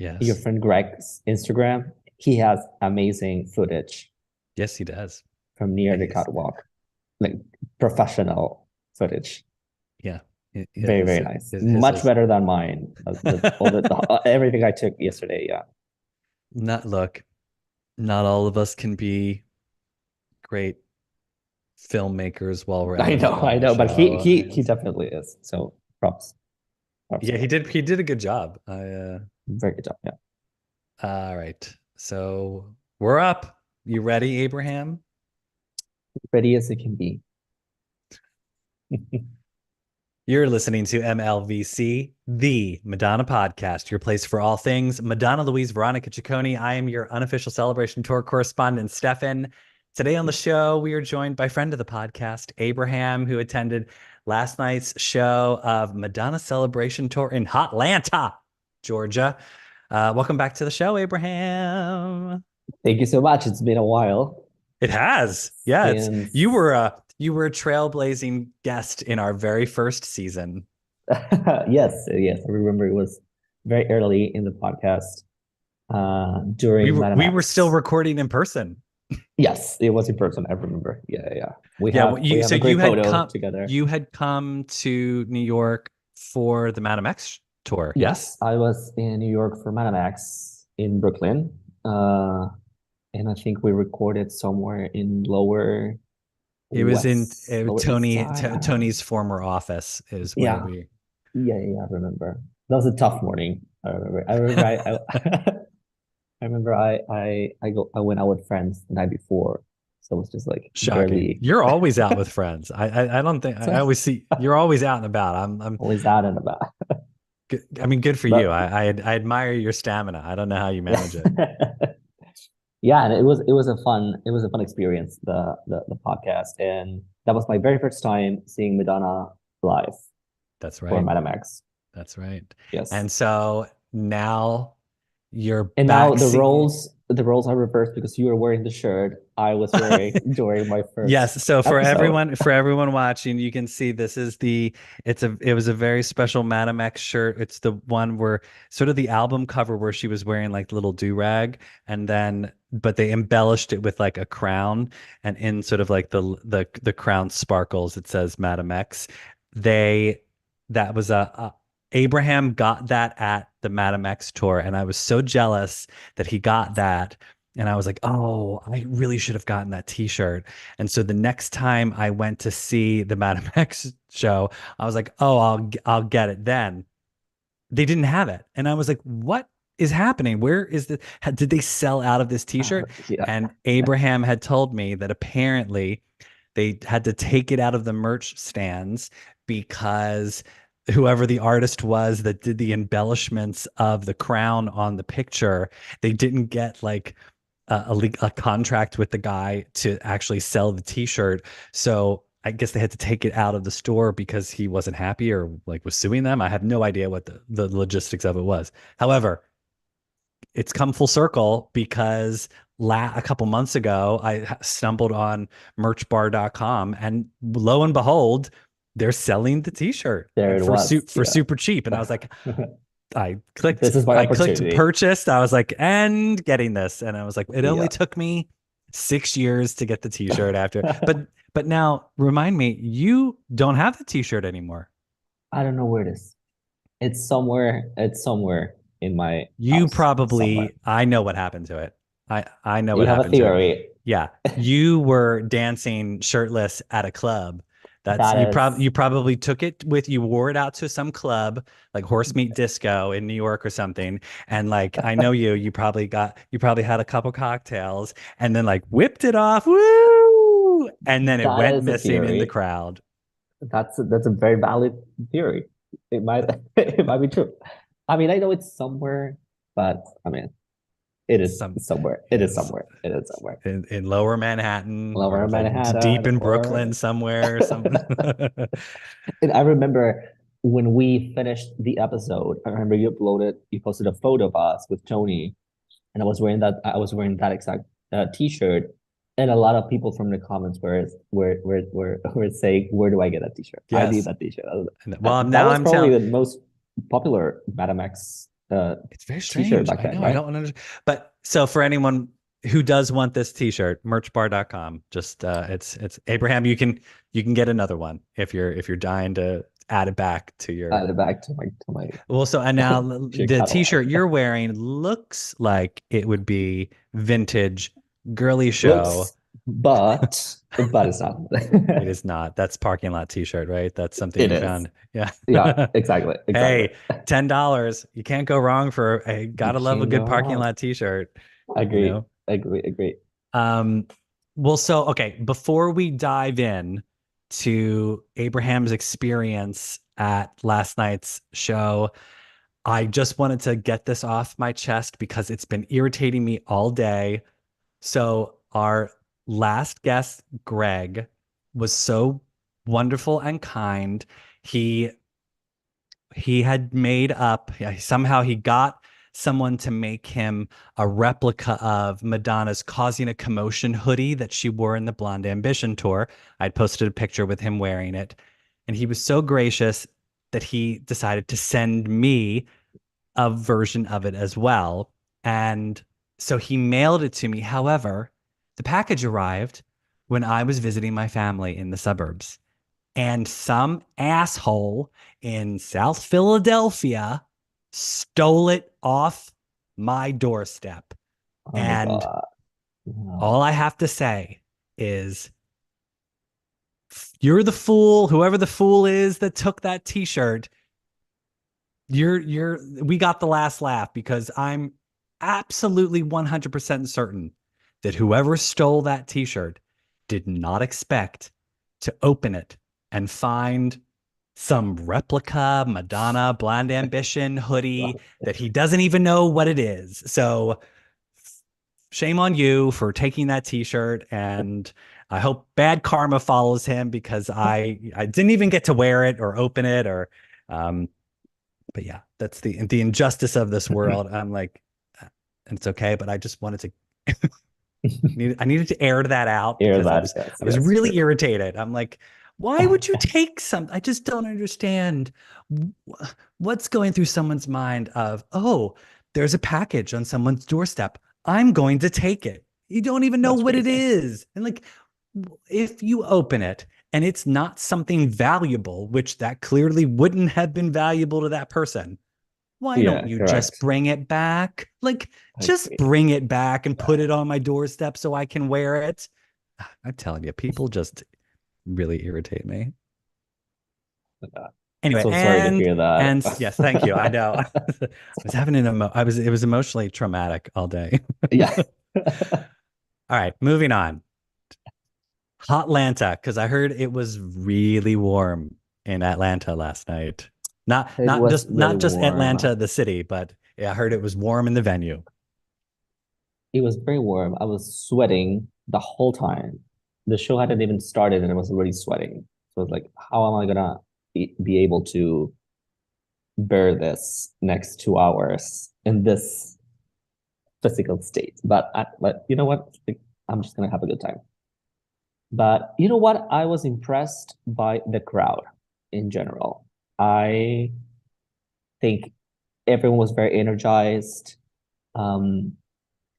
your Yes. friend Greg's Instagram, he has amazing footage Yes, he does. from near the He's catwalk, like professional footage. yeah. Very, very nice. His Much is better than mine. All everything I took yesterday. Yeah. not look. Not all of us can be great filmmakers while we're at a I Madonna know, but show. he definitely is. So props. Props Yeah, to him. he did a good job. Very good job. Yeah. All right. So we're up. You ready, Abraham? Ready as it can be. You're listening to MLVC, the Madonna podcast, your place for all things Madonna, Louise, Veronica Ciccone. I am your unofficial celebration tour correspondent, Stefan. Today on the show, we are joined by friend of the podcast, Abraham, who attended last night's show of Madonna Celebration Tour in Hotlanta, Georgia. Welcome back to the show, Abraham. Thank you so much. It's been a while It has. Yeah, it's since you were a trailblazing guest in our very first season. yes, I remember it was very early in the podcast during Madam We were still X. recording in person. Yes, it was in person. I remember. Yeah, yeah. Yeah, well, We you have so a great photo together. you had come to New York for the Madame X tour, yes? Yes, I was in New York for Madam X in Brooklyn. Uh, and I think we recorded somewhere in It was in Lower East Side. Tony's former office is where Yeah, we yeah. I remember. That was a tough morning. I remember. I remember. I remember. I went out with friends the night before, so it was just like shocking. barely. You're always out with friends. I don't think I always see you're always out and about. I'm Always out and about. I mean, good for you. But I admire your stamina. I don't know how you manage it. yeah, and it was a fun experience, the podcast. And that was my very first time seeing Madonna live That's for right. Madame X. That's right. Yes. And so now you're And now back. See, the roles are reversed because you were wearing the shirt I was wearing during my first yes. So episode. for everyone watching, you can see this is it was a very special Madame X shirt. It's the one where sort of the album cover where she was wearing like little do-rag and then but they embellished it with like a crown and in sort of like the crown sparkles it says Madame X. They that was a Abraham got that at the Madame X tour and I was so jealous that he got that. And I was like, oh, I really should have gotten that t-shirt. And so the next time I went to see the Madame X show, I was like, oh, I'll get it then. They didn't have it. And I was like, what is happening? Where is the did they sell out of this t-shirt? Yeah. And Abraham had told me that apparently they had to take it out of the merch stands because whoever the artist was that did the embellishments of the crown on the picture, they didn't get like a contract with the guy to actually sell the t-shirt. So I guess they had to take it out of the store because he wasn't happy or like was suing them. I have no idea what the logistics of it was. However, it's come full circle because a couple months ago, I stumbled on merchbar.com and lo and behold, they're selling the t-shirt There it was. for Yeah. super cheap. And I was like, This is my I clicked opportunity. purchased. I was like, and getting this. And I was like, it only Yeah. took me 6 years to get the t-shirt after. But now remind me, you don't have the t-shirt anymore. I don't know where it is. It's somewhere in my You house somewhere. probably I know what happened to it. I know You what have a happened to it. theory. Yeah. You were dancing shirtless at a club. That's That is you probably took it with you wore it out to some club like Horse Meat Disco in New York or something. And like I know you probably had a couple cocktails and then like whipped it off. Woo! And then it that went is a missing in the theory. crowd. That's a very valid theory. It might it might be true. I mean, I know it's somewhere, but I mean, it is Some somewhere. It is yes. somewhere. It is somewhere. In lower Manhattan or Lower like Manhattan deep in or Brooklyn somewhere. Some and I remember when we finished the episode, I remember you posted a photo of us with Tony, and I was wearing that exact t-shirt. And a lot of people from the comments were saying, "Where do I get that t-shirt? I need yes. that t-shirt." Well, That now was I'm probably telling the most popular Madame X It's very t-shirt strange. back I then, know. I right? don't understand. But so for anyone who does want this t-shirt, merchbar.com. Just it's Abraham, you can get another one if you're dying to add it back to your Back to my well, so and now to your the catalog. t-shirt you're wearing looks like it would be vintage girly show. Looks, but it's not. It is not. That's parking lot t-shirt, right? That's something It you is. found. Yeah. Yeah, exactly, exactly. Hey, $10. You can't go wrong for a You gotta love a can't good go parking wrong. lot t-shirt, you Agree, know? agree, agree. Um, well, so okay, before we dive in to Abraham's experience at last night's show, I just wanted to get this off my chest because it's been irritating me all day. So our last guest, Greg, was so wonderful and kind. He he had made up, yeah, somehow he got someone to make him a replica of Madonna's Causing a Commotion hoodie that she wore in the Blonde Ambition tour. I'd posted a picture with him wearing it. And he was so gracious that he decided to send me a version of it as well. And so he mailed it to me. However, the package arrived when I was visiting my family in the suburbs. And some asshole in South Philadelphia stole it off my doorstep. Oh my And God. No. all I have to say is, you're the fool, whoever the fool is that took that t-shirt. We got the last laugh because I'm absolutely 100% certain that whoever stole that t-shirt did not expect to open it and find some replica Madonna Blonde Ambition hoodie that he doesn't even know what it is. So shame on you for taking that t-shirt, and I hope bad karma follows him because I didn't even get to wear it or open it or um but yeah, that's the injustice of this world. I'm like, it's okay, but I just wanted to I needed to air that out Hear because that? Yes, I was yes, really true. irritated. I'm like, why would you take some? I just don't understand what's going through someone's mind of, oh, there's a package on someone's doorstep. I'm going to take it. You don't even know That's what it crazy. is. And like, if you open it and it's not something valuable, which that clearly wouldn't have been valuable to that person, why don't Yeah, you just correct. bring it back? Like, I just agree. bring it back and put it on my doorstep so I can wear it. I'm telling you, people just really irritate me. Anyway, So sorry to hear that. and yes, thank you. I know. I was having it was emotionally traumatic all day. Yeah. All right, moving on. Hotlanta, because I heard it was really warm in Atlanta last night. It was really Not just warm. Atlanta, the city, but yeah, I heard it was warm in the venue. It was very warm. I was sweating the whole time. The show hadn't even started and I was already sweating. So I was like, how am I gonna be able to bear this next 2 hours in this physical state? But you know what? Like, I'm just gonna have a good time. But you know what? I was impressed by the crowd in general. I think everyone was very energized. Um,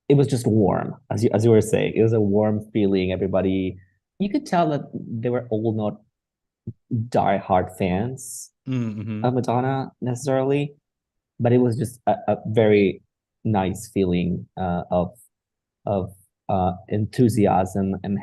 it was just warm, as you were saying. It was a warm feeling. Everybody, you could tell that they were all not die-hard fans Mm-hmm. of Madonna necessarily, but it was just a very nice feeling of enthusiasm and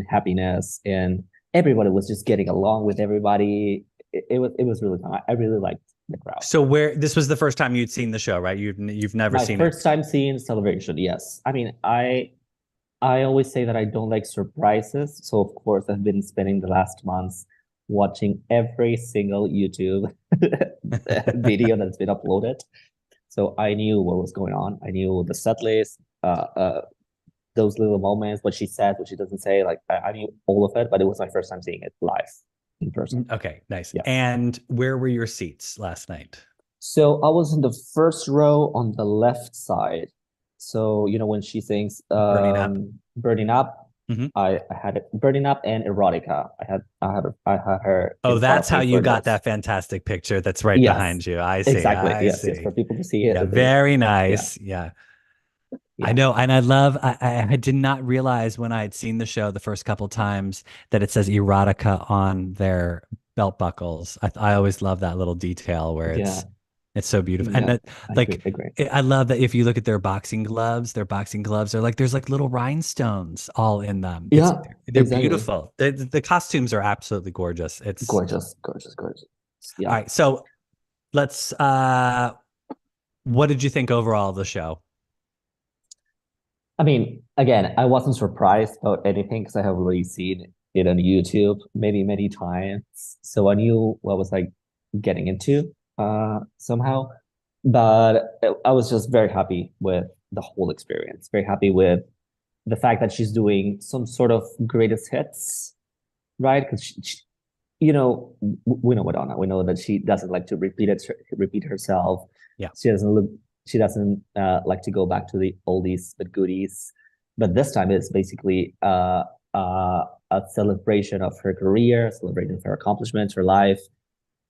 happiness, and everybody was just getting along with everybody. It was really fun. I really liked the crowd. So where this was the first time you'd seen the show, right? You've never My seen it. first time seeing Celebration, yes. I mean, I always say that I don't like surprises. So of course I've been spending the last months watching every single YouTube video that's been uploaded. So I knew what was going on. I knew the set list, those little moments, what she said, what she doesn't say. Like I knew all of it, but it was my first time seeing it live in person. Okay, nice. Yeah. And where were your seats last night? So I was in the first row on the left side. So, when she sings Burning up. Burning Up, Mhm. I had it Burning Up and Erotica. I had her Oh, in front that's of how me you for got those. that fantastic picture that's right Yes, behind you. I see. exactly. I Yes, yes, for see. people to see it. Yeah, They, very yeah, nice. Yeah. I yeah, know, and I love. I did not realize when I had seen the show the first couple times that it says erotica on their belt buckles. I always love that little detail where yeah, it's so beautiful, and yeah. that I agree. like I agree. I love that if you look at their boxing gloves are like there's like little rhinestones all in them. Yeah, They're exactly. beautiful. The costumes are absolutely gorgeous. It's Gorgeous, gorgeous, gorgeous. all Yeah. right. So let's. What did you think overall of the show? I mean, again, I wasn't surprised about anything because I have already seen it on YouTube many, many times. So I knew what I was like getting into somehow. But I was just very happy with the whole experience. Very happy with the fact that she's doing some sort of greatest hits, right? Because we know Madonna. We know that she doesn't like to repeat herself. Yeah. She doesn't look. She doesn't like to go back to the oldies but goodies. But this time it's basically a celebration of her career, celebration of her accomplishments, her life,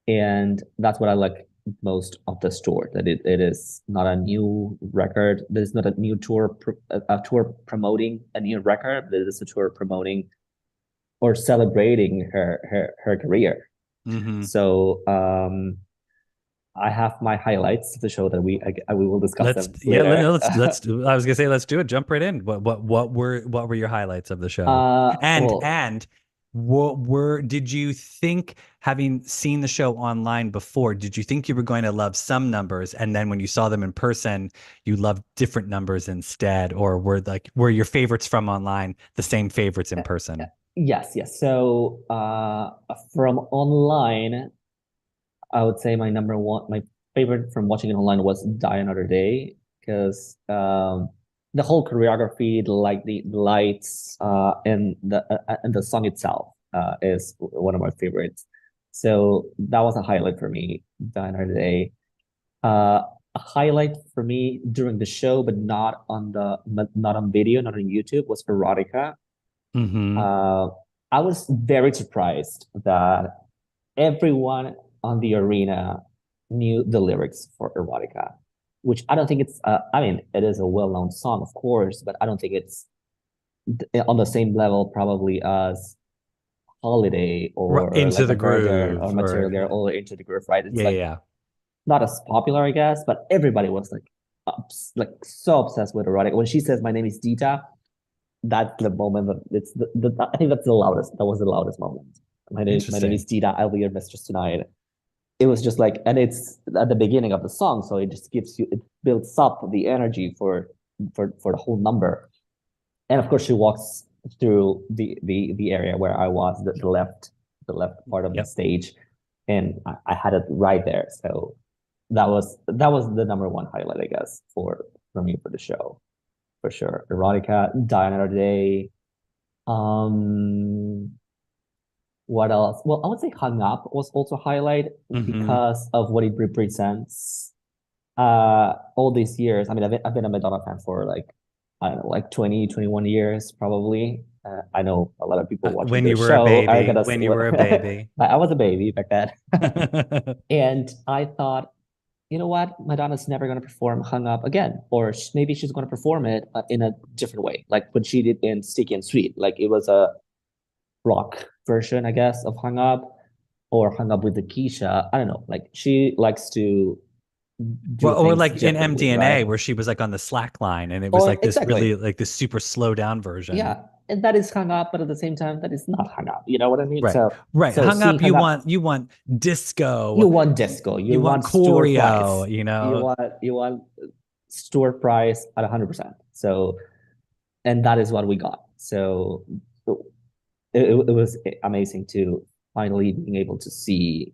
and that's what I like most of this tour. That it is not a new record. There's not a new tour, a tour promoting a new record. It is a tour promoting or celebrating her career. Hmm. So I have my highlights of the show that we will discuss Let's them yeah, later. I was gonna say let's do it. Jump right in. What were your highlights of the show? Well, And what were did you think having seen the show online before, did you think you were going to love some numbers and then when you saw them in person, you loved different numbers instead, or were your favorites from online the same favorites in person? yes, yes. So from online, I would say my favorite from watching it online was Die Another Day because the whole choreography, the lights, and the song itself is one of my favorites. So that was a highlight for me, Die Another Day. A highlight for me during the show, but not on video, not on YouTube, was Erotica. Hmm. Uh, I was very surprised that everyone on the arena knew the lyrics for Erotica, which I don't think it's, I mean, it is a well known song, of course, but I don't think it's on the same level probably as Holiday or Into like the a Burger or groove Material or Girl or Into the Groove, right? It's yeah, like yeah. not as popular, I guess, but everybody was like so obsessed with Erotica. When she says, "My name is Dita," that's the moment that I think that's the loudest. That was the loudest moment. My name is Interesting. Dita. I'll be your mistress tonight. It was just like, and it's at the beginning of the song, so it just it builds up the energy for the whole number. And of course, she walks through the area where I was, the left part of the Yep. stage, and I had it right there. So that was the number one highlight, I guess, for me for the show for sure. Erotica, Die Another Day. Um, what else? Well, I would say Hung Up was also a highlight Hmm. because of what it represents. All these years, I mean, I've been a Madonna fan for like, I don't know, like 20, 21 years probably. I know a lot of people watching When you this were a show are baby, gonna, when you were a baby. I was a baby back then. And I thought, you know what? Madonna's never going to perform Hung Up again. Or maybe she's going to perform it in a different way, like what she did in Sticky and Sweet. Like it was a rock version, I guess, of Hung Up or Hung Up with the Keisha. I don't know. Like she likes to do Well, or things like in differently, right? MDNA where she was like on the slack line and it was Or like this exactly. really like this super slow down version. Yeah. And that is Hung Up, but at the same time, that is not Hung Up. You know what I mean? Right. So, Right. so Hung seeing up, Hung Up, you want you disco, want disco, you you want want store choreo, price, you know. you want store price at 100%. So, and that is what we got. So it was amazing to finally being able to see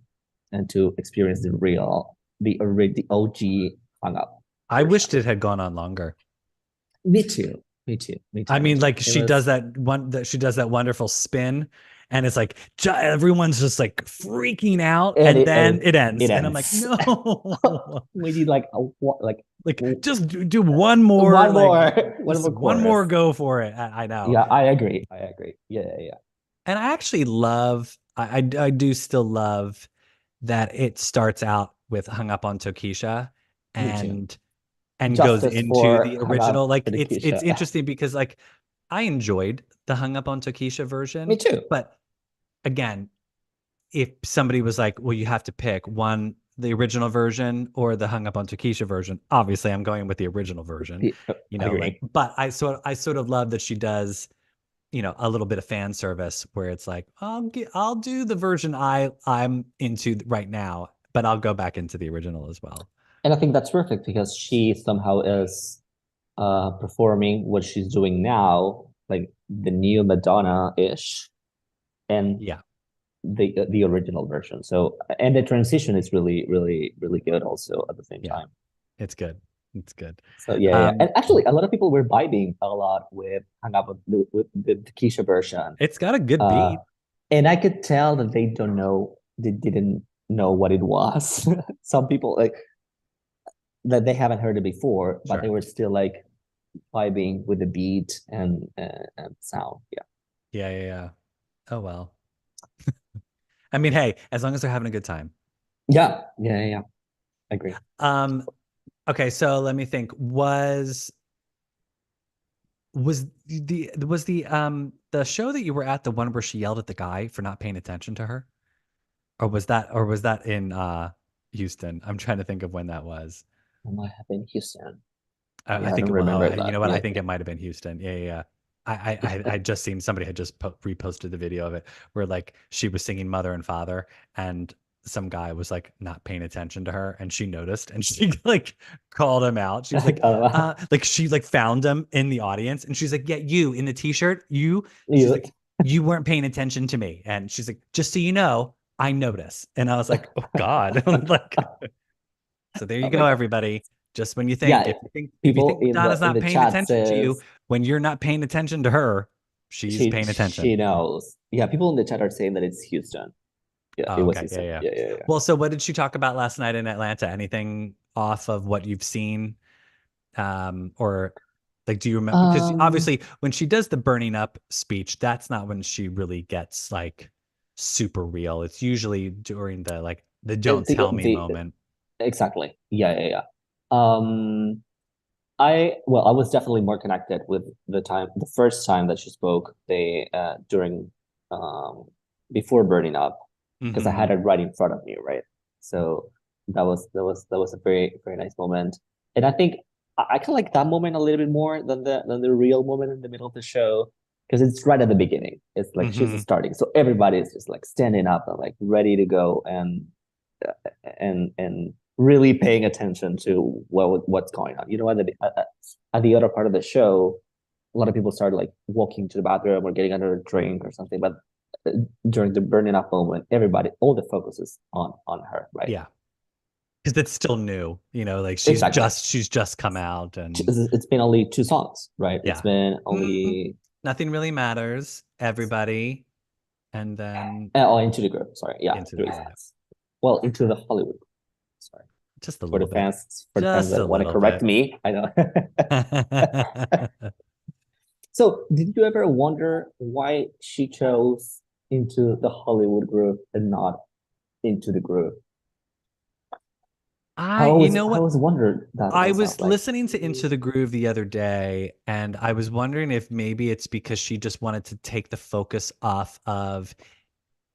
and to experience the OG Hung Up I for sure. wished it had gone on longer. Me too. Me too. Me I too. Me mean, too. like It she does was that one that she does that wonderful spin and it's like everyone's just like freaking out, And and it then and it ends, it and I'm like, ends. no, We need like like just do one more, one like more one just more one chorus. more go for it. I know. Yeah, I agree. I agree. Yeah, yeah, yeah. And I actually love, I do still love that it starts out with hung up on Tokisha Me too. and goes Justice into the for hung original. up Like for the it's Keisha. interesting because like I enjoyed the hung up on Tokisha Me version, too. but again, if somebody was like, well, you have to pick one, the original version or the hung up on Tokisha version, obviously I'm going with the original version, you I know, like, agree. but I sort of love that she does, you know, a little bit of fan service where it's like, I'll do the version I'm into right now, but I'll go back into the original as well. And I think that's perfect because she somehow is performing what she's doing now, like the new Madonna-ish, and Yeah, the original version. So and the transition is really, really, really good also at the same yeah, time. it's good. It's good. So yeah, yeah. Um, And actually a lot of people were vibing a lot with Hang Up with the Keisha version. it's got a good Uh beat. and I could tell that they didn't know what it was. Some people like that they haven't heard it before, but they Sure. were still like vibing with the beat and sound. Yeah. Yeah, yeah, yeah. Oh well. I mean, hey, as long as they're having a good time. Yeah. Yeah. Yeah. Yeah. I agree. Um, okay, so let me think. Was the show that you were at the one where she yelled at the guy for not paying attention to her? Or was that in Houston? I'm trying to think of when that was. I might have been Houston. I Yeah, I think don't well, remember you that. know what? I Yeah. think it might have been Houston. Yeah, yeah, yeah. I just seen somebody had just reposted the video of it where like she was singing Mother and Father and some guy was like not paying attention to her and she noticed and she like called him out. She was like she like found him in the audience and she's like, yeah, you in the t-shirt, she's You, like, you weren't paying attention to me. And she's like, just so you know, I notice. And I was like, oh God. Like, so there you oh my go, God. everybody. Just when you think, Yeah. if you People think Madonna's in not the paying chat attention to you, says when you're not paying attention to her, she's paying attention. she knows. Yeah, people in the chat are saying that it's Houston. Yeah, it Oh, was okay. Yeah, Houston. yeah. Yeah, yeah, yeah. Well, so what did she talk about last night in Atlanta? Anything off of what you've seen? Or like, do you remember? Because Um, obviously, when she does the burning up speech, that's not when she really gets like super real. It's usually during the like the don't tell me the moment. exactly. Yeah, yeah, yeah. I was definitely more connected with the first time that she spoke, they during um before burning up, because I had Hmm. it right in front of me, right? So that was a very, very nice moment. And I think I kind of like that moment a little bit more than the real moment in the middle of the show. Because it's right at the beginning. It's like she's Hmm. starting. So everybody is just like standing up and like ready to go and really paying attention to what's going on. You know, at the other part of the show, a lot of people started like walking to the bathroom or getting under a drink or something. But during the burning up moment, all the focus is on her, right? Yeah. Because it's still new, you know, like Exactly. she's just come out and It's been only two songs, right? It's yeah. been Mm, only nothing really matters. Everybody, and then oh, Into the Groove. Sorry, yeah, into the three groove. songs. Well, Into the Hollywood. Sorry, Just a little bit. for the fans Just a that want to little correct bit. me, I know. So, did you ever wonder why she chose Into the Hollywood Groove and not Into the Groove? You know I what? always wondered that I myself. was Like, listening to Into the Groove the other day, and I was wondering if maybe it's because she just wanted to take the focus off of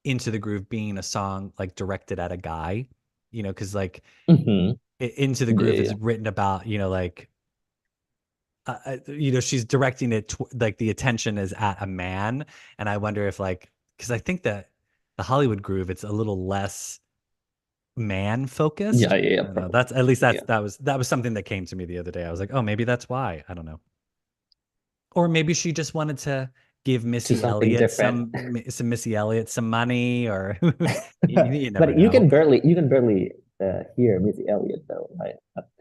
Into the Groove being a song like directed at a guy, you know, because like mhm. Into the Yeah, Groove yeah, is written about, you know, like you know, she's directing it like the attention is at a man, and I wonder if like because I think that the Hollywood Groove it's a little less man focused. yeah, yeah, yeah, I don't know. probably. That's at least Yeah, that was something that came to me the other day. I was like, oh, maybe that's why. I don't know. Or maybe she just wanted to give to Missy something Elliott different. some Missy Elliott some money, or you never But know. you can barely hear Missy Elliott though, right?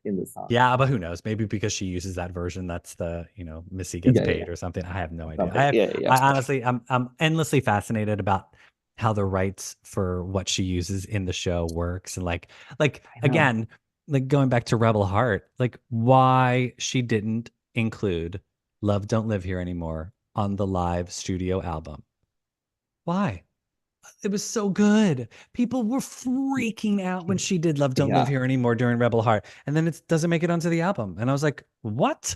In the song. Yeah, but who knows? Maybe because she uses that version, that's the, Missy gets Yeah, yeah, paid or something. I have no idea. something. Yeah, yeah. I honestly, I'm endlessly fascinated about how the rights for what she uses in the show works, and like I know. again, like going back to Rebel Heart, like why she didn't include "Love Don't Live Here Anymore" on the live studio album. Why? It was so good. People were freaking out when she did "Love Don't Live Yeah, Here Anymore" during Rebel Heart, and then it doesn't make it onto the album. And I was like, "What?"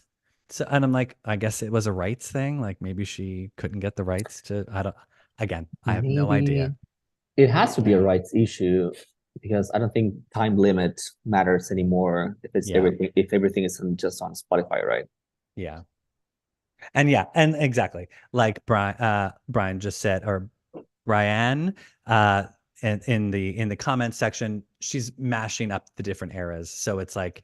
So, and I'm like, I guess it was a rights thing. Like maybe she couldn't get the rights to. I don't. Again, I have no idea. maybe it has to be a rights issue because I don't think time limit matters anymore Yeah, if everything is just on Spotify, right? yeah, and yeah, and exactly like Brian just said, or Ryan, uh, in the comments section, she's mashing up the different eras. So it's like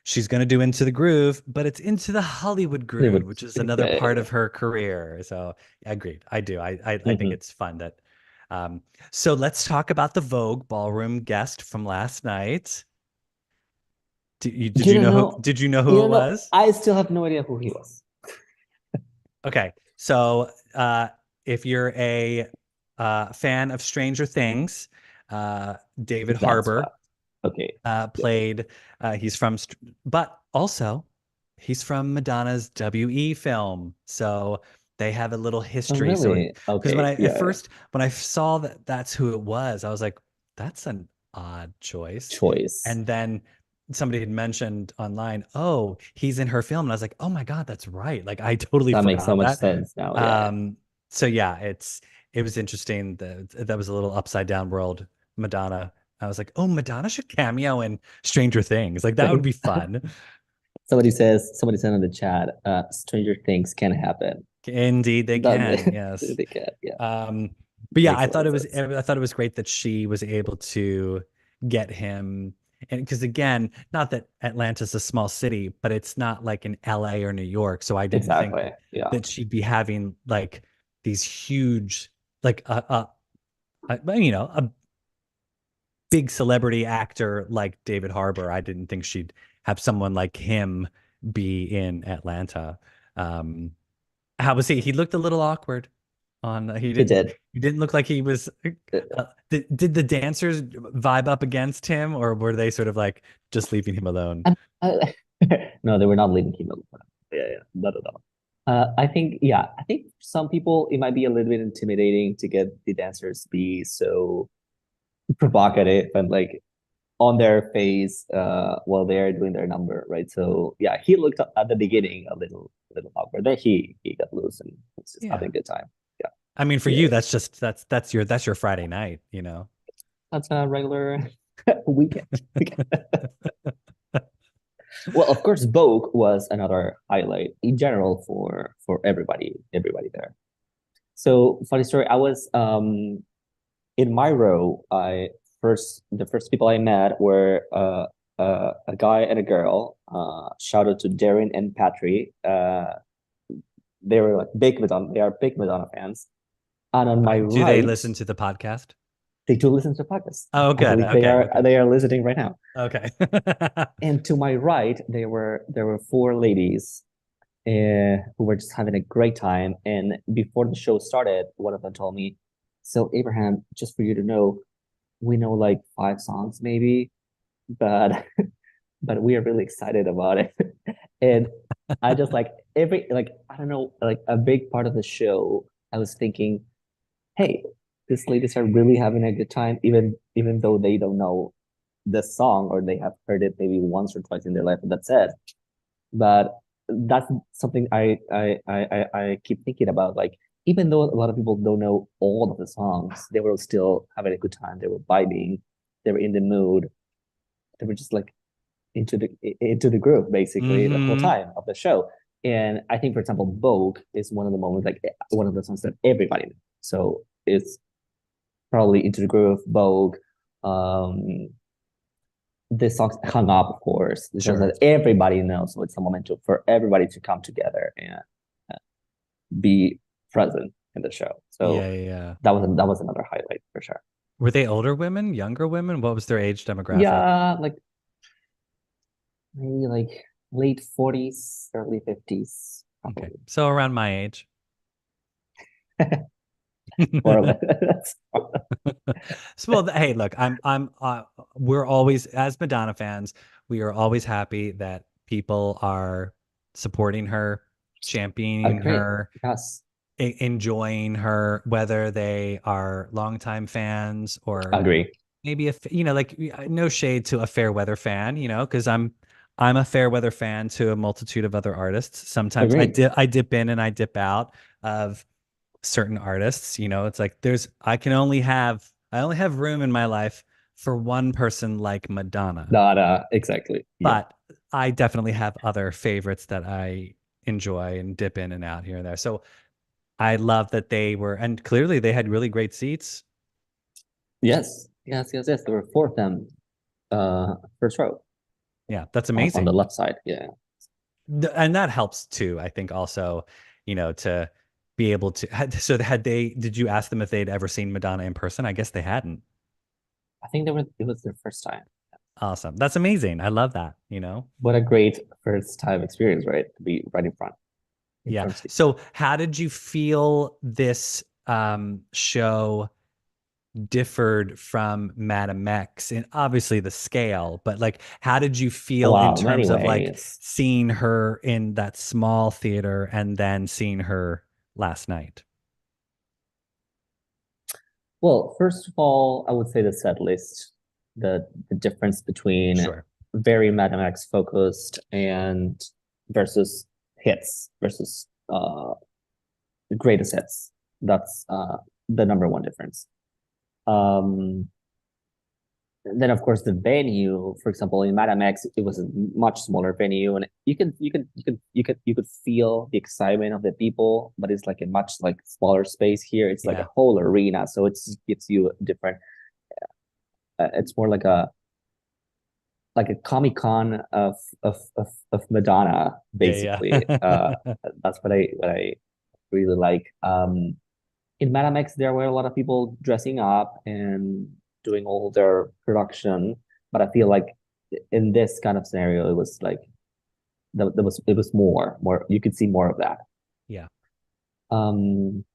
she's going to do Into the Groove, but it's Into the Hollywood Groove, Hollywood. which is Yeah, another yeah, part yeah. of her career. So agreed. I do. I think Mhm. it's fun that. Um, so let's talk about the Vogue Ballroom guest from last night. Did You you don't know who? know. Did you know You who it don't know. was? I still have no idea who he was. Okay, so if you're a fan of Stranger Things, David That's why. Harbour Okay. Yeah. played. He's from, but also he's from Madonna's WE film. So they have a little Oh, history. So really? because when Okay. I at Yeah. first when I saw that that's who it was, I was like, that's an odd choice. Choice. And then somebody had mentioned online, oh, he's in her film, and I was like, oh my God, that's right. Like I totally That makes so forgot much that. sense now. Yeah. Um, so yeah, it was interesting that was a little upside down world. Madonna. I was like, oh, Madonna should cameo in Stranger Things. Like that would Thing. be fun. Somebody said in the chat, stranger things can happen. Indeed, they That can. Yes. they can. Yeah. Um, but yeah, Makes a lot of sense. I thought it was great that she was able to get him. And because again, not that Atlanta's a small city, but it's not like in LA or New York. So I didn't think Exactly. Yeah. that she'd be having like these huge, like a big celebrity actor like David Harbour. I didn't think she'd have someone like him be in Atlanta. Um, how was he? He looked a little awkward on He did. he didn't look like he was did the dancers vibe up against him, or were they sort of like just leaving him alone? And, no, they were not leaving him alone. Yeah, yeah, not at all. I think for some people it might be a little bit intimidating to get the dancers to be so provocative and like on their face while they're doing their number, right? So yeah, he looked at the beginning a little awkward. Then he got loose and was just having Yeah. a good time. Yeah, I mean, for yeah, you, yeah. that's your Friday night, you know. That's a regular weekend. Well, of course, Vogue was another highlight in general for everybody there. So funny story. I was in my row. I first the first people I met were a guy and a girl. Shout out to Darren and Patry. They were like big Madonna. They are big Madonna fans. And on my Do they right, listen to the podcast? they do listen to the podcast. Oh, I good. believe Okay, okay. they are listening right now. Okay. And to my right, there were four ladies who were just having a great time. And before the show started, one of them told me, "So Abraham, just for you to know, we know like five songs maybe, but but we are really excited about it." And I just like I don't know, like a big part of the show, I was thinking, hey, these ladies are really having a good time, even though they don't know the song or they have heard it maybe once or twice in their life, and that's it. But that's something I keep thinking about. Like, even though a lot of people don't know all of the songs, they were still having a good time. They were vibing. They were in the mood. They were just like into the groove basically the whole Hmm. time of the show. And I think, for example, Vogue is one of the moments, like one of the songs that everybody knows. So it's probably Into the Groove, Vogue, um, this song Hung Up, of course, the songs Sure. that everybody knows. So it's a moment for everybody to come together and be present in the show. Yeah, So yeah, yeah. that was another highlight for sure. Were they older women, younger women? What was their age demographic? Yeah, like maybe like late 40s, early 50s, Okay. probably. So around my age. More or less. So, well, hey, look, we're always, as Madonna fans, we are always happy that people are supporting her, championing Agree. her, Yes. enjoying her, whether they are longtime fans or Agree. maybe like no shade to a fair weather fan, because I'm a fair weather fan to a multitude of other artists. Sometimes Agree. I dip in and I dip out of certain artists. It's like I only have room in my life for one person like Madonna. Not exactly. Yeah. But I definitely have other favorites that I enjoy and dip in and out here and there. So I love that and clearly they had really great seats. Yes. Yes. Yes. Yes. There were four of them. First row Yeah, that's on the amazing. left side. Yeah. And that helps too, I think also, to be able to so did you ask them if they'd ever seen Madonna in person? I guess they hadn't. I think they were. It was their first time. Awesome. That's amazing. I love that. What a great first time experience, right? To be right in front, in Yeah. front seat. So how did you feel this show differed from Madame X, and obviously the scale, but like how did you feel in Wow. Many terms of like ways. seeing her in that small theater and then seeing her last night? Well, first of all, I would say the set list, the difference between Sure. very Madame X focused and versus hits versus greatest hits. That's the number one difference. Um, then of course the venue, for example, in Madame X, it was a much smaller venue, and you could feel the excitement of the people, but it's like a much like smaller space here. It's like a Yeah. whole arena, so it gives you a different. It's more like a Comic Con of Madonna, Yeah, basically. yeah. That's what I really like. In Madame X, there were a lot of people dressing up and doing all their production, but I feel like in this kind of scenario, it was like it was more. You could see more of that. Yeah. Um,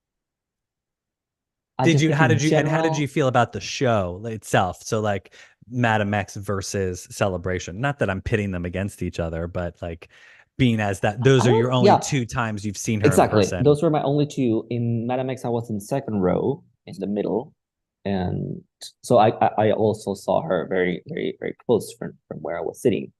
I just think in How did you general, feel about the show itself? So like Madam X versus Celebration. Not that I'm pitting them against each other, but like being as that those I are was your only yeah, two times you've seen her in exactly. person. Those were my only two. In Madame X, I was in second row in the middle, and so I also saw her very very very close from where I was sitting.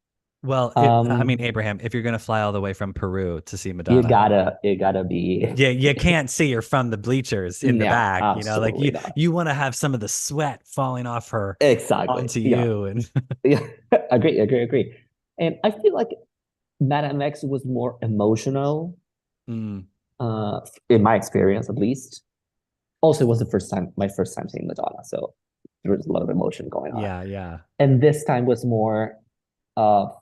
Well, I Um, mean, Abraham, if you're gonna fly all the way from Peru to see you Madonna, gotta be you can't see her from the bleachers in the yeah, back, like absolutely not. you want to have some of the sweat falling off her Exactly. onto Yeah. you. And Yeah. Agree. And I feel like Madame X was more emotional, mm, uh, in my experience at least. Also, it was my first time seeing Madonna, so there was a lot of emotion going on. yeah, yeah, And this time was more of,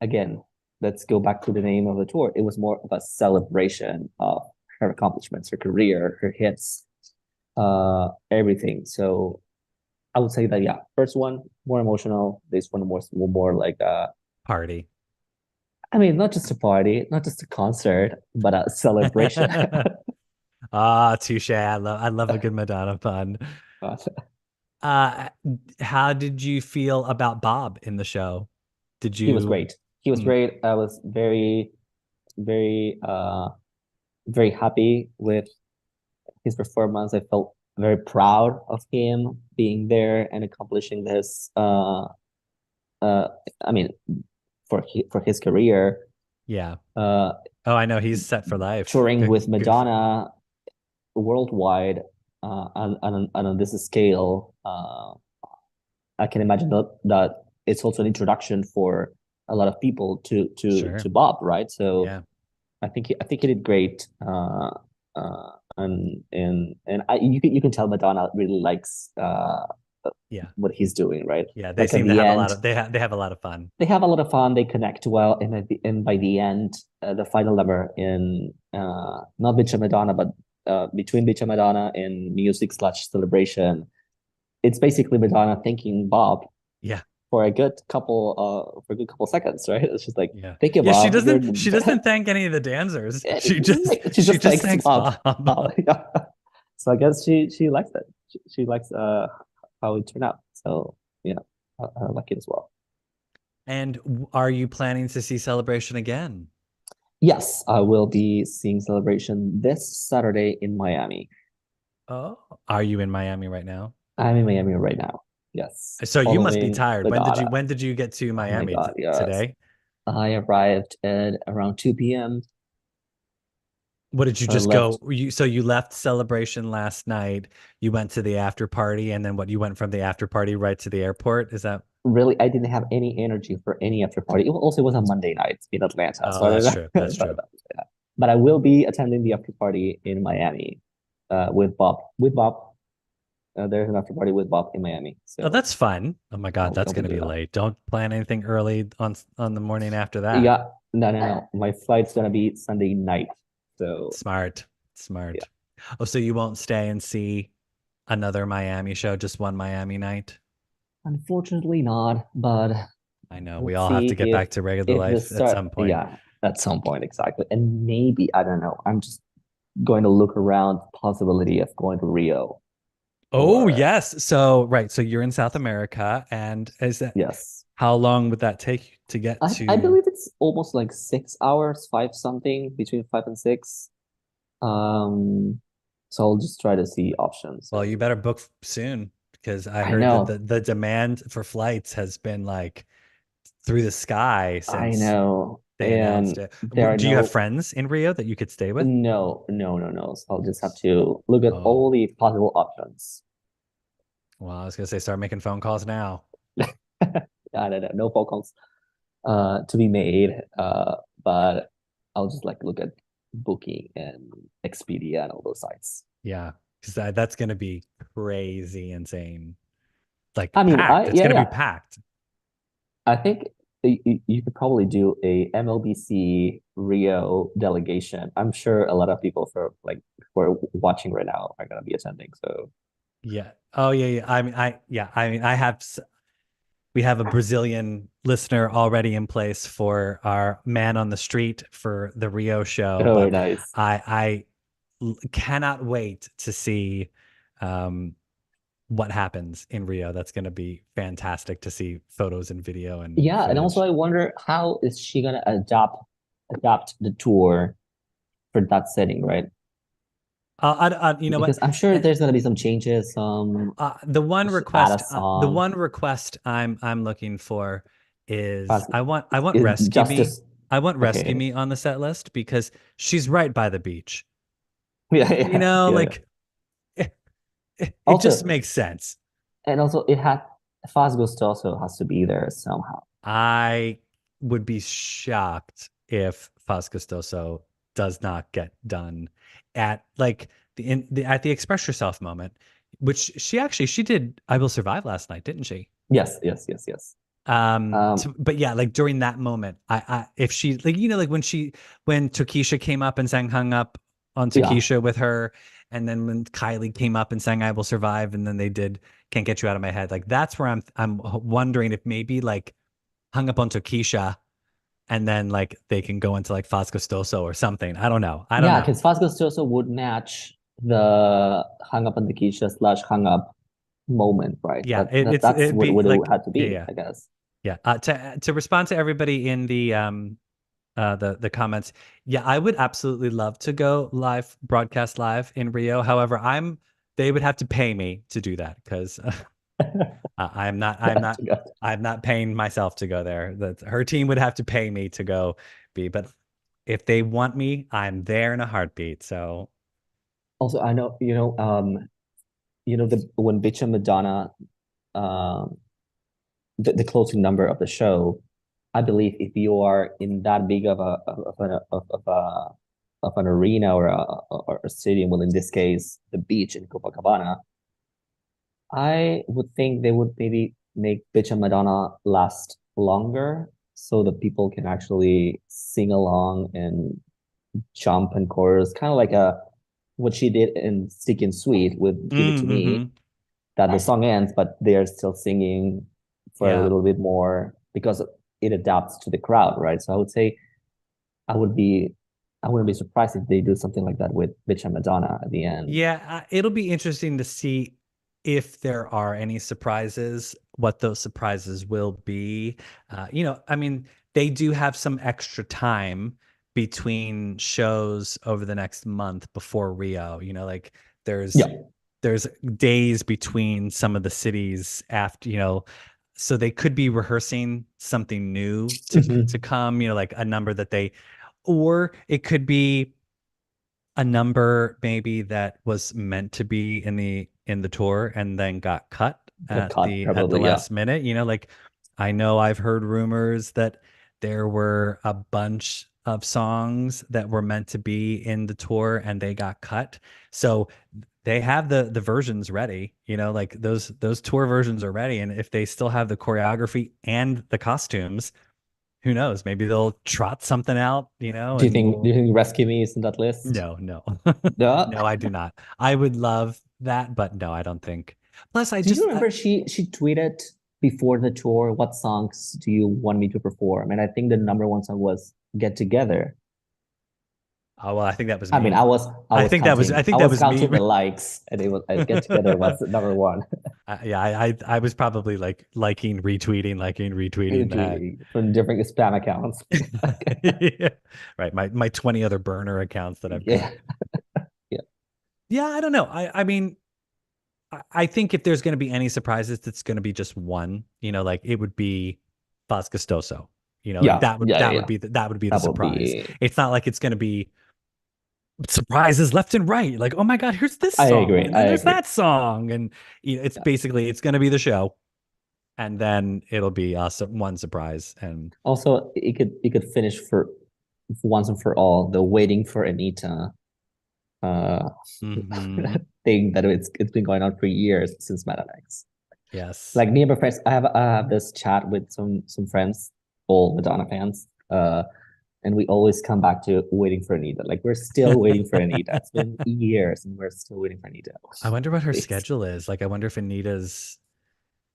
again, let's go back to the name of the tour. It was more of a celebration of her accomplishments, her career, her hits, everything. So I would say that yeah, first one more emotional. This one more like party. I mean, not just a party, not just a concert, but a celebration. Ah, touche. I love a good Madonna pun. Uh, how did you feel about Bob in the show? Did He was you? great. He was Mm, great. I was very, very happy with his performance. I felt very proud of him being there and accomplishing this. Uh, I mean, for his career, yeah. uh, Oh, I know he's set for life. touring with Good for him. Madonna worldwide, on this scale. I can imagine that it's also an introduction for a lot of people to Sure. Bob, right? So Yeah. I think he did great. And you can tell Madonna really likes Yeah. what he's doing, right? Yeah. They Like at seem to the have end, they have a lot of fun. they have a lot of fun. They connect well, and by the end, the final number in not Bitch Madonna, but between Bitch Madonna and Music/Celebration, it's basically Madonna thanking Bob Yeah. for a good couple seconds, right? It's just like, Yeah. thank you, Yeah, Bob. You're she doesn't thank any of the dancers. she She just just thanks thanks Bob. Bob. Yeah. So I guess she likes it. She likes how it turned out. So yeah, I like it as well. And are you planning to see Celebration again? Yes, I will be seeing Celebration this Saturday in Miami. Oh, are you in Miami right now? I'm in Miami right now. Yes, So you must be following tired. Madonna. When did you get to Oh my Miami God, yes. today? I arrived at around 2 p.m. What did you I just go? left. You left Celebration last night. You went to the after party, and then what? You went from the after party right to the airport. Is that? Really, I didn't have any energy for any after party. It also was a Monday night in Atlanta, so Oh, I that's didn't. true. That's true. But I will be attending the after party in Miami, with Bob. With Bob, there's an after party with Bob in Miami, Oh, so that's fun. Oh my God, I'll that's be going to doing be that. late. Don't plan anything early on the morning after that. Yeah, no. My flight's gonna be Sunday night, so Smart, yeah. smart. Oh, so you won't stay and see another Miami show, just one Miami night? Unfortunately, not. But I know we let's all have see to get back to regular if life this at start. some point. Yeah, at some point exactly, and maybe I don't know. I'm just going to look around the possibility of going to Rio Oh, or yes. So, right. So you're in South America, and is that yes. how long would that take you to get I to? believe it's almost like 6 hours, five something, between five and six. Um, so I'll just try to see options. Well, you better book soon because I I heard that know, the demand for flights has been like through the sky I since know, they announced and it. there are Do you have no, friends in Rio that you could stay with? no. So I'll just have to look at Oh, all the possible options. well, I was gonna say start making phone calls now. I don't know, no phone calls to be made. But I'll just like look at Booking and Expedia and all those sites. Yeah, because that's gonna be crazy insane. Like I mean, packed. I It's yeah, gonna be yeah. packed. I think you could probably do a MLBC Rio delegation. I'm sure a lot of people for like who are watching right now are gonna be attending. So Yeah. Oh yeah, yeah. I mean, we have a Brazilian listener already in place for our man on the street for the Rio show, oh, but nice. cannot wait to see um, what happens in Rio. That's going to be fantastic to see photos and video and Yeah, and also footage. I wonder how is she gonna adapt the tour for that setting, right? You know what? Because I'm sure Uh, there's gonna be some changes. Add a The song. one request I'm looking for is Fast, I want Rescue Me. Justice. I want Rescue Okay. Me on the set list because she's right by the beach. Yeah, You yeah, know, yeah. like it just Also, makes sense. and also it had Fast Ghost also has to be there somehow. I would be shocked if Faz Costoso does not get done at like at the Express Yourself moment, which she did I Will Survive last night, didn't she? Yes. But yeah, like during that moment, I if she like like when Tokisha came up and sang Hung Up on Yeah, Tokisha with her, and then when Kylie came up and sang I Will Survive, and then they did Can't Get You Out of My Head, like that's where I'm wondering if maybe like Hung Up on Tokisha, and then like they can go into like Faz Costoso or something. I don't know. I don't yeah, know. because Fast Ghost also would match the hung up on the Keisha slash hung up moment, right? Yeah, That's it'd be what it like had to yeah, be, yeah, I guess. yeah. To respond to everybody in the comments, yeah, I would absolutely love to go live broadcast live in Rio. However, they would have to pay me to do that because Gotcha, gotcha. I'm not paying myself to go there. That her team would have to pay me to go be, but if they want me, I'm there in a heartbeat. So Also, I know, the when Bitch and Madonna, um, the closing number of the show, I believe if you are in that big of an arena or a stadium, well, in this case, the beach in Copacabana, I would think they would maybe make Bitch and Madonna last longer so that people can actually sing along and jump and chorus, kind of like a what she did in Stick and Sweet with Give It to Me. mm-hmm. that the song ends, but they're still singing for a Yeah. little bit more because it adapts to the crowd, right? So I would say I would be I wouldn't be surprised if they do something like that with Bitch and Madonna at the end. Yeah, it'll be interesting to see if there are any surprises, what those surprises will be. I mean, they do have some extra time between shows over the next month before Rio. Like there's Yeah. there's days between some of the cities after, so they could be rehearsing something new to Mhm. come, like a number that they, or it could be a number maybe that was meant to be in the tour and then got cut Got at caught the probably, yeah. last minute. Like I know I've heard rumors that there were a bunch of songs that were meant to be in the tour and they got cut. So they have the versions ready, like those tour versions are ready. And if they still have the choreography and the costumes, who knows? Maybe they'll trot something out, and Do we'll. you think Rescue Me is in that list? No, no. No. No, I do not. I would love that, but no, I don't think. Plus, Do you remember she tweeted before the tour, what songs do you want me to perform? And I think the number one song was Get Together. oh well, I think that was I mean, me. I I think that was was me. counting the likes, and it was Get Together was the number one. Yeah, I was probably like liking, retweeting that. Tweeting from different spam accounts. Yeah. Right. My 20 other burner accounts that I've got. Yeah, yeah, Yeah, I don't know. I mean, I think if there's going to be any surprises, it's going to be just one. Like it would be Faz Costoso. Like yeah, yeah, yeah, yeah. that would be the That will surprise. be. It's not like it's going to be surprises left and right. Like, oh my God, here's this I song, agree. and I then there's agree. that song, and it's Yeah. basically it's going to be the show, and then it'll be one surprise, and Also, it could finish for once and for all the waiting for Anita uh Mhm. thing that it's been going on for years since Madame X. Yes. Like me and my friends, I have this chat with some friends, all Madonna fans, and we always come back to waiting for Anita. Like we're still waiting for Anita. It's been years, and we're still waiting for Anita. I wonder what her Please, schedule is. Like, I wonder if Anita's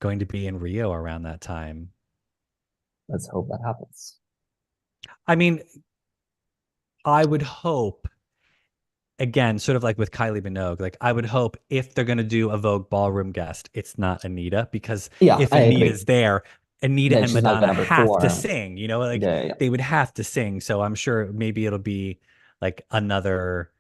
going to be in Rio around that time. let's hope that happens. I mean, I would hope again, sort of like with Kylie Minogue, like I would hope if they're going to do a Vogue Ballroom guest, it's not Anita, because Yeah, if I agree. Anita's there, Anita Then and she's not Madonna gonna have to perform. sing, like Yeah, yeah, they would have to sing. So I'm sure maybe it'll be like another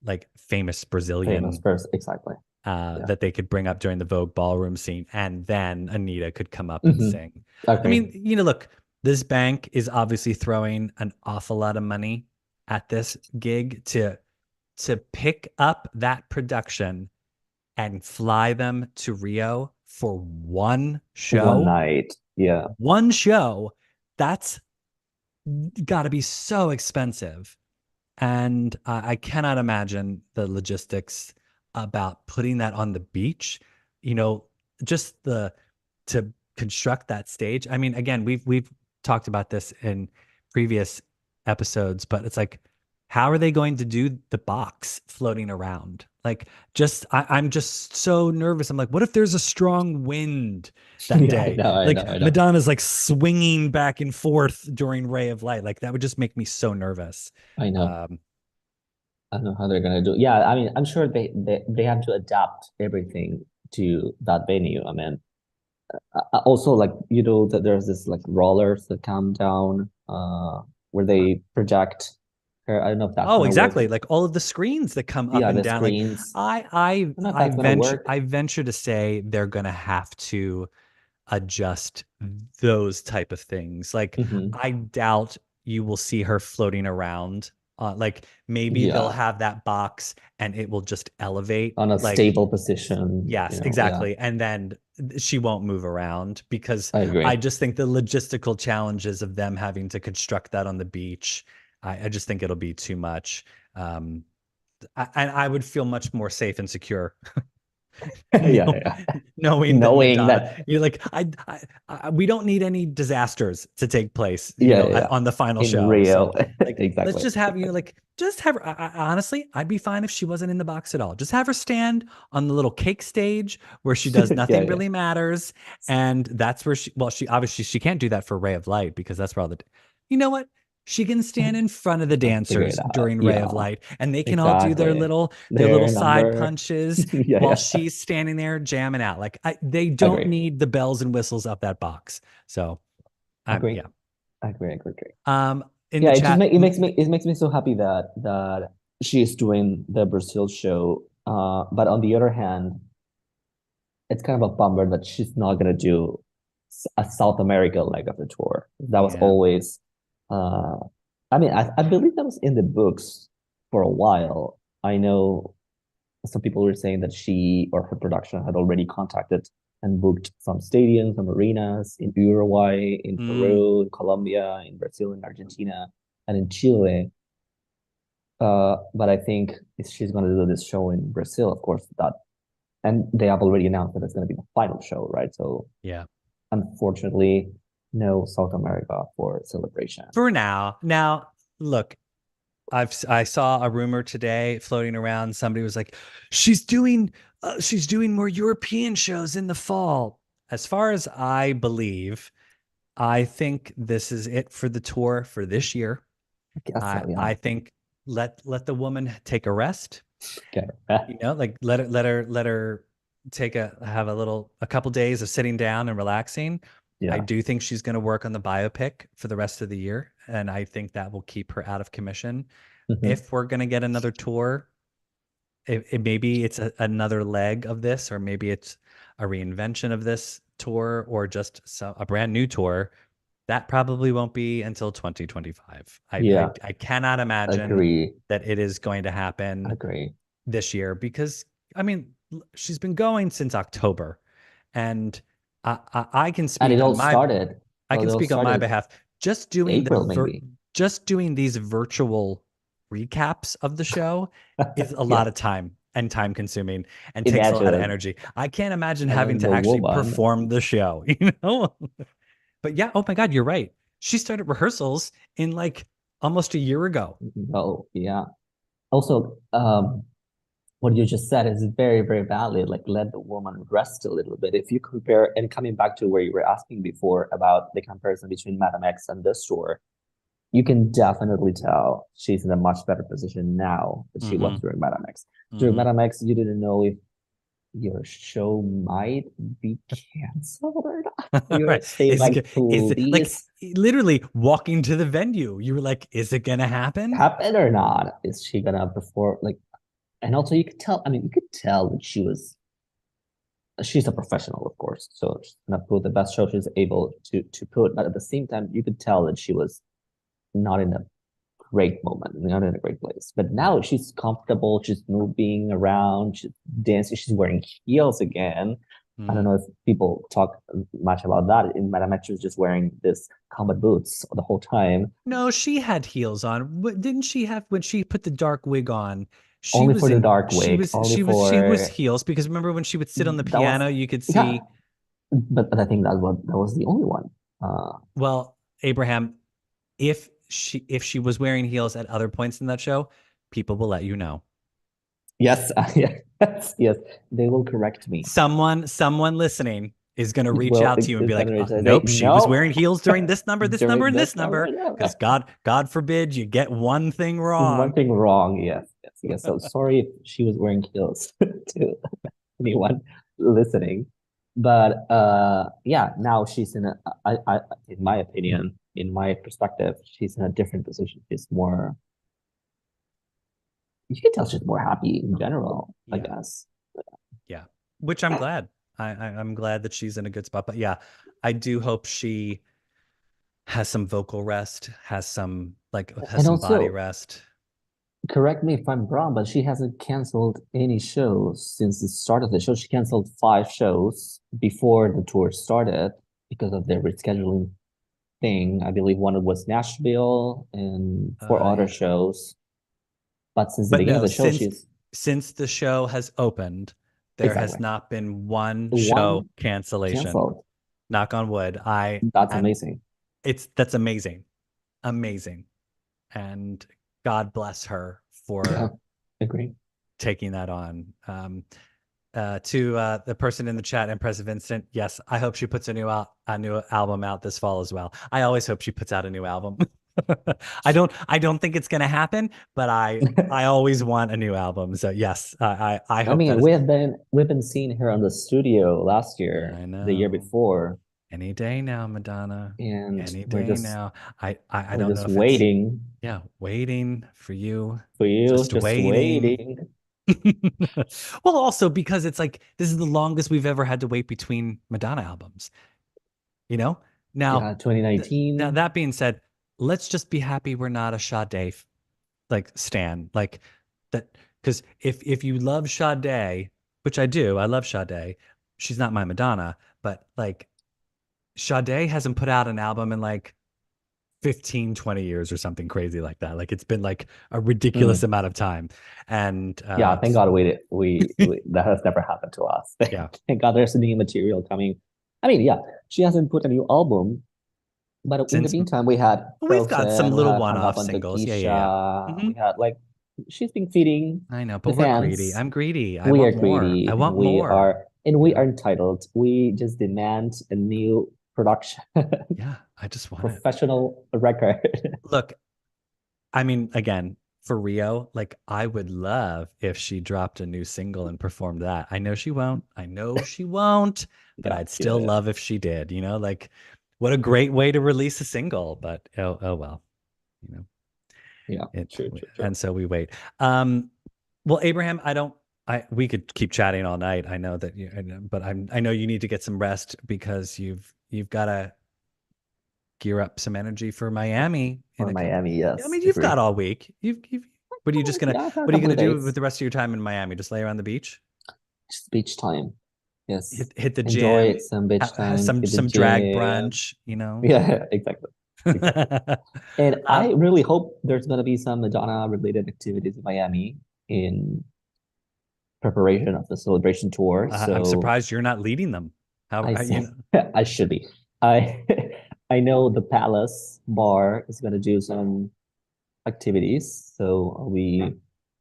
like famous famous Brazilian person, exactly. Yeah. that they could bring up during the Vogue Ballroom scene, and then Anita could come up and Hmm. sing. I Agree. mean, look, this bank is obviously throwing an awful lot of money at this gig to pick up that production and fly them to Rio for One night. Yeah. one show, that's got to be so expensive. And I cannot imagine the logistics about putting that on the beach, you know, just to construct that stage. I mean, again, we've talked about this in previous episodes, but it's like, how are they going to do the box floating around? Like, I'm just so nervous. I'm like, what if there's a strong wind that Yeah, I day? know, I know, Like I know. Madonna's like swinging back and forth during Ray of Light. Like that would just make me so nervous. I know. Um, I don't know how they're gonna do. Yeah, I mean, I'm sure they have to adapt everything to that venue. I mean, also like that there's this like rollers that come down, where they project her. I don't know if that's Oh, gonna work. exactly. Like all of the screens that come up Yeah, and the down. Like screens. I I I don't know if I that's gonna venture work. I venture to say they're gonna have to adjust those type of things. Like Hmm. I doubt you will see her floating around. Like maybe they'll Yeah, have that box and it will just elevate. on a Like stable position. yes, Yeah, exactly. And then she won't move around because I I agree. just think the logistical challenges of them having to construct that on the beach, I just think it'll be too much. Um, and I would feel much more safe and secure Yeah, know, yeah. knowing that Knowing Madonna, that, you're like, we don't need any disasters to take place, yeah, yeah, yeah. on the final In show. So real, like, let's exactly. just have, just have her. Honestly, I'd be fine if she wasn't in the box at all. Just have her stand on the little cake stage where she does Yeah, nothing yeah. really matters. And that's where she obviously she can't do that for Ray of Light because that's where all the, you know what? She can stand in front of the I'll figure it dancers out. during Ray Yeah, of Light, and they can all do exactly. their little Their side number. punches Yeah, while yeah. she's standing there jamming out. Like they don't Agree. need the bells and whistles of that box. So Agree. yeah. Agree. In the Yeah, it just chat, it makes me so happy that she is doing the Brazil show. But on the other hand, it's kind of a bummer that she's not gonna do a South America leg of the tour. That was yeah. always, uh, I mean, I believe that was in the books for a while. I know some people were saying that she or her production had already contacted and booked some stadiums, some arenas in Uruguay, in Mm, Peru, in Colombia, in Brazil, in Argentina, and in Chile. But I think if she's going to do this show in Brazil, of course, that, and they have already announced that it's going to be the final show, right? So yeah. unfortunately, no South America for celebration. For now. Now, look, I saw a rumor today floating around. Somebody was like, she's doing more European shows in the fall. As far as I believe, I think this is it for the tour for this year. I guess so, yeah. I think let the woman take a rest. Okay. Like let her have a couple days of sitting down and relaxing. I Yeah. do think she's going to work on the biopic for the rest of the year, and I think that will keep her out of commission. Mhm. If we're going to get another tour, maybe it's another leg of this, or maybe it's a reinvention of this tour, or just a brand new tour. That probably won't be until 2025. Yeah. I cannot imagine Agree. that it is going to happen Agree. this year because I mean she's been going since October, and I can And it speak all on my started. I Well, can it all speak on my started behalf. Just doing April, maybe. just doing these virtual recaps of the show is a Yeah. lot of time and time consuming and takes a lot of Imagine. energy. I can't imagine And having then to the actually woman. perform the show, But yeah, oh my God, you're right. She started rehearsals in like almost a year ago. No, yeah. Also, what you just said is very, very valid. Like, let the woman rest a little bit. If you compare, and coming back to where you were asking before about the comparison between Madame X and this tour, you can definitely tell she's in a much better position now than she was Mm-hmm. during Madame X. During Mm-hmm. Madame X, you didn't know if your show might be canceled or not. You were Right. saying like, Is it like please literally walking to the venue? You were like, is it gonna happen? happen or not? Is she gonna perform? Like, and also you could tell. I mean, you could tell that she's a professional, of course. So she's gonna put the best show she's able to put. But at the same time, you could tell that she was not in a great moment, not in a great place. But Yeah. now she's comfortable. She's moving around. She's dancing. She's wearing heels again. I don't Mm. know if people talk much about that. In Madame X, she was just wearing this combat boots the whole time, No, she had heels on. Didn't she have when she put the dark wig on? only for the dark wig, only She was for heels because remember when she would sit on the that was piano, you could yeah. see, But I think that was the only one. well, Abraham, if she was wearing heels at other points in that show, people will let you know. Yes, yes, yes. They will correct me. Someone listening is going to reach Well, out to you and be it's like, gonna say nope, she was no wearing heels during this number, this number, during and this this number. number. No. Because God forbid you get one thing One wrong. thing wrong. Yes, yes, yes. So sorry if she was wearing heels to anyone listening. But yeah, now she's in a in my opinion, in my perspective, she's in a different position. She's more, you can tell she's more happy in general, I Yeah, guess. yeah. Which I'm glad. I'm glad that she's in a good spot. But yeah, I do hope she has some vocal rest, has And some body also, rest. correct me if I'm wrong, but she hasn't canceled any shows since the start of the show. She canceled 5 shows before the tour started because of the rescheduling thing. I believe one was Nashville and 4 other Yeah. shows. But since the But beginning of no, the show, she's since the show has opened, there has Exactly. not been one show One cancellation. canceled. Knock on wood. That's And amazing. that's amazing. Amazing. And God bless her Yeah, for agree. taking that on. To the person in the chat, Impressive Instant, yes, I hope she puts a new album out this fall as well. I always hope she puts out a new album. I don't think it's gonna happen, but I always want a new album. So yes, I I hope that mean, is. we've been seeing her on the studio last year, I the year know. before, Any day now, Madonna. and Any day now. I we're don't know just if it's, waiting yeah, waiting for you. for you, Just just waiting. waiting. Well, also because it's like this is the longest we've ever had to wait between Madonna albums, you know? Now, Yeah, now 2019. that being said, let's just be happy we're not a Sade like stan. Like that because if you love Sade, which I do, I love Sade, she's not my Madonna, but like Sade hasn't put out an album in like 15, 20 years or something crazy like that. Like it's been like a ridiculous Mm. amount of time. And Yeah, thank God we that has never happened to us. yeah, Thank God there's new material coming. I mean, yeah, she hasn't put a new album, but in the since meantime, we had we've got some Frozen, we little had Hung Up one-off on the singles. Yeah, yeah, yeah. Geisha, we had like she's been feeding I know, the but we're greedy. fans. I'm greedy. I We are want more. I greedy want more. and You we know? are entitled. We just demand a new production, Yeah, I just want it. professional record. Look, I mean, again, for Rio, like I would love if she dropped a new single and performed that. I know she won't. I know she won't, but Yeah, I'd yeah, still yeah. love if she did, you know, like what a great way to release a single, but oh well, you know. Yeah, It true, true, true. and so we wait. Um, well, Abraham, I don't. I we could keep chatting all night. I know that but I know you need to get some rest because you've got to gear up some energy for Miami in For a couple. Miami, I yes, mean, you've agree. got all week. You've. What are you just gonna? Yeah, for a What are you couple gonna of do with days. the rest of your time in Miami? Just lay around the beach, Just beach time. Yes. hit the Enjoy gym, some beach have time, hit the some drag gym. brunch. You know. Yeah, exactly. Exactly. And I um, really hope there's going to be some Madonna related activities in Miami in preparation of the celebration tour. I'm So surprised you're not leading them. How I you say know? I should be. I I know the Palace Bar is going to do some activities, so I'll be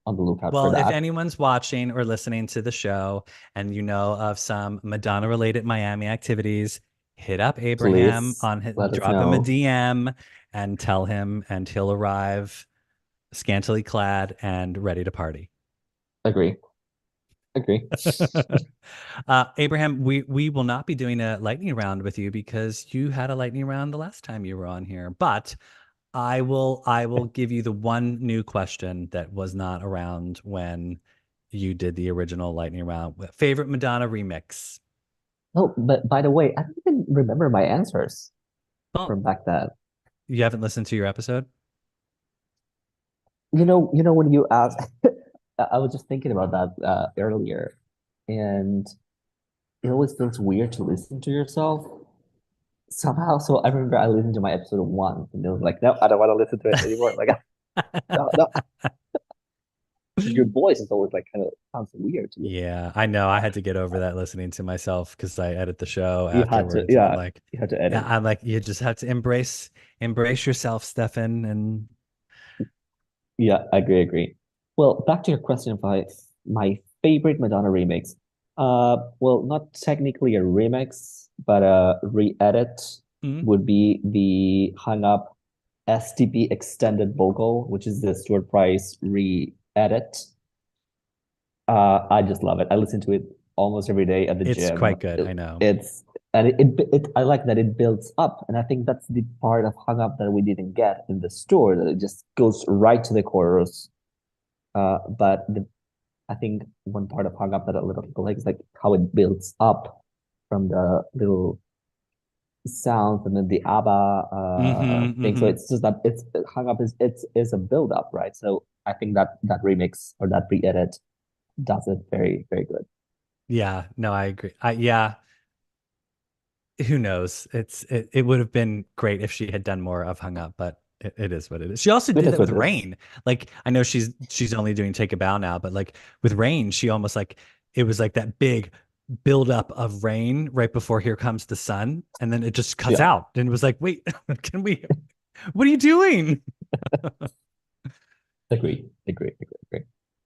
on the lookout for Well, if that. anyone's watching or listening to the show and you know of some Madonna related Miami activities, hit up Abraham Please on his, let us drop him a know. DM and tell him, and he'll arrive scantily clad and ready to party. Agree. Agree. Abraham, we will not be doing a lightning round with you because you had a lightning round the last time you were on here, but I will give you the one new question that was not around when you did the original lightning round. Favorite Madonna remix? Oh, but by the way, I don't even remember my answers Oh, from back then. you haven't listened to your episode? When you asked, I was just thinking about that earlier, and it always feels weird to listen to yourself somehow. So I remember I listened to my episode once, and it was like, no, I don't want to listen to it anymore. Like, no, no, your voice is always like kind of sounds weird to me. Yeah, I know. I had to get over that listening to myself because I edit the show You had to, afterwards, and yeah, you had to edit. I'm like, you just have to embrace yourself, Stefan, and Yeah, I agree, agree. Well, back to your question of my favorite Madonna remix. Well, not technically a remix, but a re-edit mm, would be the Hung Up STP extended vocal, which is the Stuart Price re-edit. I just love it. I listen to it almost every day at the it's gym. quite good. I know. It's and I like that it builds up, and I think that's the part of Hung Up that we didn't get in the store. That it just goes right to the chorus. But I think one part of Hung Up that a little people like is like how it builds up from the little sounds and then the ABBA Mm-hmm, thing. So mm-hmm. it's just that it's Hung Up is a build up, right? So I think that remix or that re-edit does it very, very good. Yeah, no, I agree. Yeah, who knows? It would have been great if she had done more of Hung Up, but it is what it is. She also It did is that with what it is. Rain. Like I know she's only doing Take a Bow now, but like with Rain, she almost like it was like that big buildup of rain right before Here Comes the Sun, and then it just cuts Yeah, out, and it was like, wait, can we? What are you doing? agree.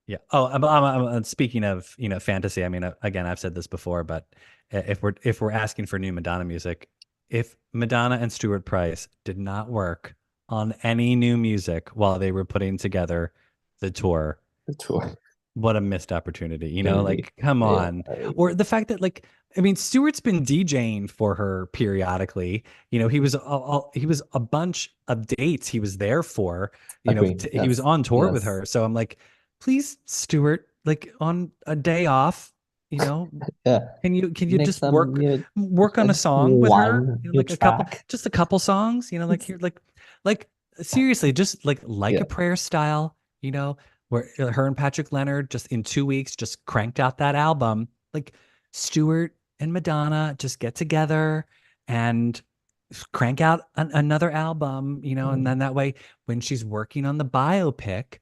Yeah. Oh, speaking of, fantasy. I mean, again, I've said this before, but if we're asking for new Madonna music, if Madonna and Stuart Price did not work on any new music while they were putting together the tour, The tour. what a missed opportunity. Opportunity. Like, come Yeah, on. I Or agree. the fact that, like, I mean, Stuart's been DJing for her periodically. He was a bunch of dates he was there for. Agree. He was That's on tour with yes. her. So I'm like, please, Stuart, like on a day off, you know, Yeah. can you Make just some work on a just song with her? one new Like track. just a couple songs, like here, like seriously, just like a Yeah. prayer style, where her and Patrick Leonard just in 2 weeks just cranked out that album. Like Stewart and Madonna just get together and crank out another album, and Mm. then that way when she's working on the biopic,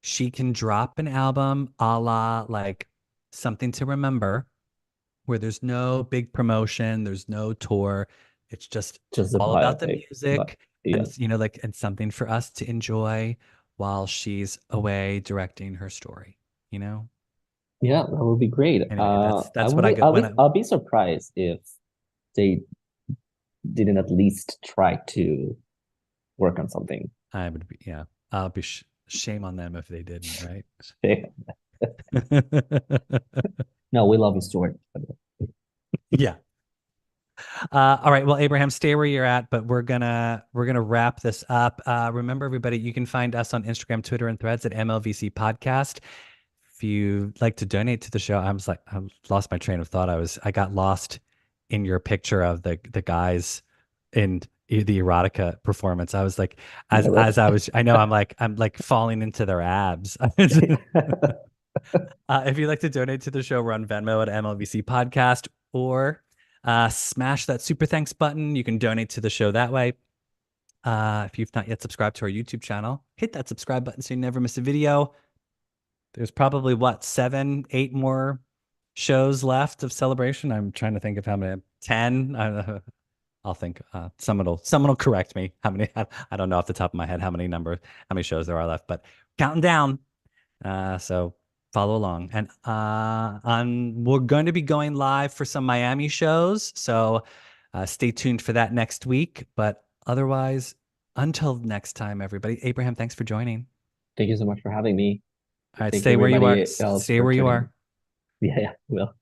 she can drop an album a la like Something to Remember, where there's no big promotion, there's no tour. It's just Just a all about the biopic. But music yeah. and and something for us to enjoy while she's away directing her story, you know? Yeah, that would be great. Anyway, that's I that's would what I be got when I I'll be surprised if they didn't at least try to work on something. I would be yeah. I'll be shame on them if they didn't, right? No, we love you, Stuart. Yeah. All right. Well, Abraham, stay where you're at, but we're gonna wrap this up. Remember, everybody, you can find us on Instagram, Twitter, and Threads at MLVC Podcast. If you'd like to donate to the show, I lost my train of thought. I got lost in your picture of the guys in the erotica performance. I was like, Yeah, as I was, I know I'm like falling into their abs. If you'd like to donate to the show, we're on Venmo at MLVC Podcast, or smash that super thanks button. You can donate to the show that way. If you've not yet subscribed to our YouTube channel, hit that subscribe button so you never miss a video. There's probably what, 7, 8 more shows left of Celebration. I'm trying to think of how many. 10. I'll think. Someone will correct me. How many? I don't know off the top of my head how many shows there are left, but counting down. So follow along, and we're going to be going live for some Miami shows. So stay tuned for that next week. But otherwise, until next time, everybody. Abraham, thanks for joining. Thank you so much for having me. All right, Thank you, stay where you are. everybody else, Stay for where you tuning. are. Yeah, yeah, will.